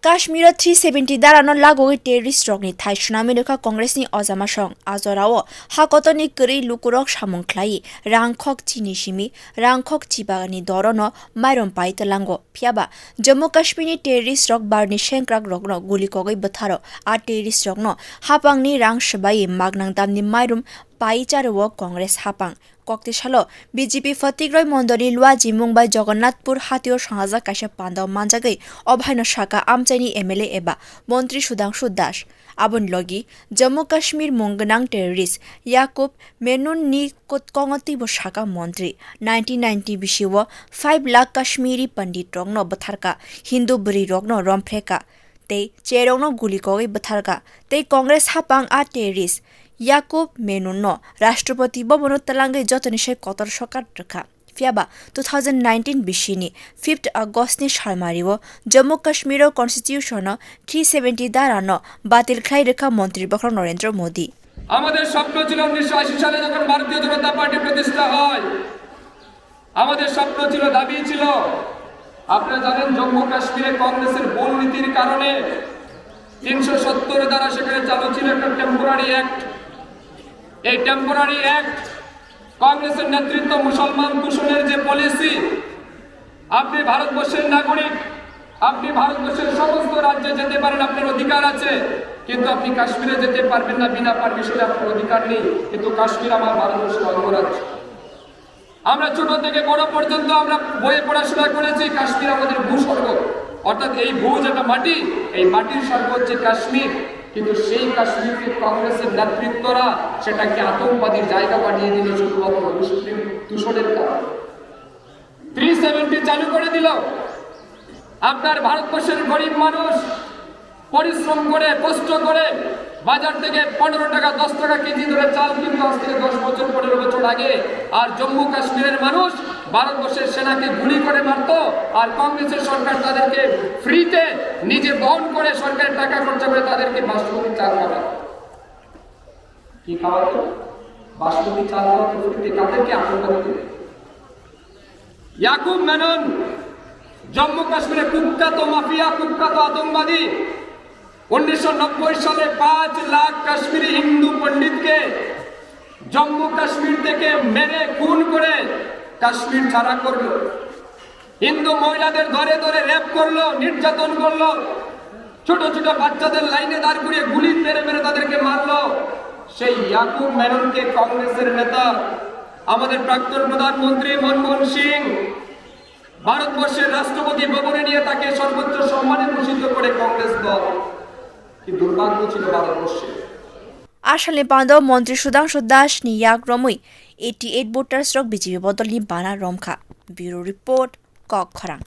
Kashmir 370 darano lagogi terrorist rokni thai tsunami rekha Congressni Ozama Song Azorao hakotoni kri lukurok samungklai rangkhok chini simi rangkhok chibagani dorono mairon pai telango phiaba Jammu Kashmir terrorist rok barni shenkrak rokno gulikogoi batharo a terrorist rokno hapangni rang shbai magnang damni mairum pai charwo Congress hapang kokti shalo BJP Fatigroi Mondori Lua Jimung by Jagannathpur Hatio Shahaza Kasha Pandao Manjagai Obhaino Shaka Amchani MLA Eba Montri Sudhanshu Das Abun Logi Jammu Kashmir Munganang terrorist Yakub Menun Ni Kongati Boshaka Montri 1990 Bishiwa 5 lakh Kashmiri Pandit Rogno Batharka Hindu Buri Rogno Rompreka Te Cherogno Gulikoi Batharka Te Congress Hapang a terrorist Yakub Menunno Rashtrapati Bobon Talangai Jotanishe Kotor Shokar Raka Fiaba 2019 Bishini 5th August ni Sharmariwo Jammu Kashmir Constitution 370 Darano Batil Khai Rekha Montri Bakra Narendra Modi আমাদের স্বপ্ন ছিল 1980 সালে যখন ভারতীয় জনতা party প্রতিষ্ঠা হয় আমাদের স্বপ্ন ছিল দাবি ছিল আপনারা জানেন জম্মু কাশ্মীরে কংগ্রেসের ভুল নীতির কারণে 370 দ্বারা সেখানে চালু ছিল একটা টেম্পোরারি অ্যাক্ট এই টেম্পোরারি অ্যাক্ট কংগ্রেসের নেতৃত্ব মুসলমান দূষণের যে পলিসি আপনি ভারতবর্ষের নাগরিক আপনি ভারতবর্ষের সমস্ত রাজ্যে যেতে পারেন আপনার অধিকার আছে কিন্তু আপনি কাশ্মীরে যেতে পারবেন না বিনা পারমিশনে আপনার অধিকার নেই কিন্তু কাশ্মীর আমার ভারতবর্ষের অঙ্গরাজ্য আমরা ছোট থেকে বড় পর্যন্ত আমরা বইয়ে পড়াশোনা করেছি কাশ্মীর আমাদের ভূস্বর্গ অর্থাৎ এই ভূ যেটা মাটি এই মাটির স্বর্গ হচ্ছে কাশ্মীর কিন্তু সেই কাশ্মীরকে কংগ্রেসের নেতৃত্বরা সেটাকে আতঙ্কবাদীর জায়গা বানিয়ে দিল শুধুমাত্র মুসলিম দূষণের কারণে 370 চালু করে দিল আপনার ভারতবর্ষের গরিব মানুষ পরিশ্রম করে কষ্ট করে বাজার থেকে 15 টাকা 10 টাকা কেজি ধরে চাল কিনতো আজ থেকে 10 বছর 15 বছর আগে আর জম্মু কাশ্মীরের মানুষ ভারতবর্ষের সেনাকে গুলি করে মারতো আর কংগ্রেসের সরকার তাদেরকে ফ্রিতে নিজে বহন করে সরকারের টাকা খরচ করে তাদেরকে বাসমতি চাল খাওয়াতো কি খাওয়াতো বাসমতি চাল খাওয়াতো ফ্রিতে কাদেরকে আতঙ্কবাদী ইয়াকুব মেনন জম্মু কাশ্মীরে কুখ্যাত মাফিয়া কুখ্যাত আতঙ্কবাদী 1990 সালে 5 লাখ কাশ্মীরি হিন্দু পণ্ডিতকে জম্মু কাশ্মীর থেকে মেরে খুন করে কাশ্মীর ছাড়া করলো হিন্দু মহিলাদের ধরে ধরে রেপ করলো নির্যাতন করলো ছোট ছোট বাচ্চাদের লাইনে দাঁড় করিয়ে গুলি মেরে মেরে তাদেরকে মারলো সেই ইয়াকুব মেননকে কংগ্রেসের নেতা আমাদের প্রাক্তন প্রধানমন্ত্রী মনমোহন সিং ভারতবর্ষের রাষ্ট্রপতি ভবনে নিয়ে তাকে সর্বোচ্চ সম্মানে ভূষিত করে কংগ্রেস দল কি দুর্ভাগ্য ছিল ভারতবর্ষে আসলে পান্ডব মন্ত্রী Sudhanshu Das ni yak romui 88 voters rok BJP bodol ni bana romkha bureau report kok khorang